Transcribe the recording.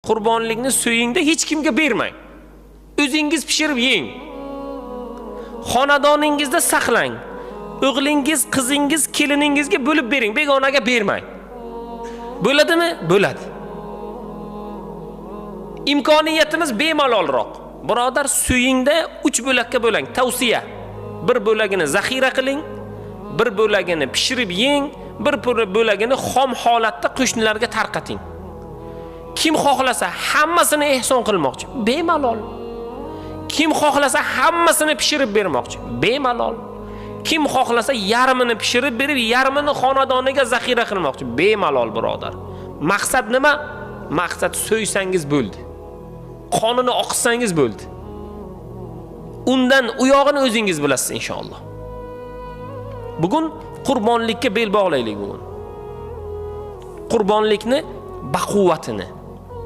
Qurbonlikni so'yingda hech kimga bermang. O'zingiz pishirib yeng. Xonadoningizda saqlang. O'g'lingiz, qizingiz, keliningizga bo'lib bering, begonaga bermang. Bo'ladimi? Bo'ladi. Imkoniyatimiz bemalolroq. Birodar, so'yingda 3 bo'lakka bo'lang, tavsiya. Bir bo'lagini zaxira qiling, bir bo'lagini pishirib yeng, bir bo'lagini xom holatda qo'shnilarga tarqating. Kim xohlasa hammasini ehson qilmoqchi, bemalol. Kim xohlasa hammasini pishirib bermoqchi, bemalol. Kim xohlasa yarmini pishirib berib, yarmini xonadoniga zaxira qilmoqchi, bemalol birodar. Maqsad nima? Maqsad so'ysangiz bo'ldi. Qonini oqsangiz bo'ldi. Undan u yog'ini o'zingiz bilasiz inshaalloh. Bugun qurbonlikka bel bog'laylik bugun. Qurbonlikni baquvvatini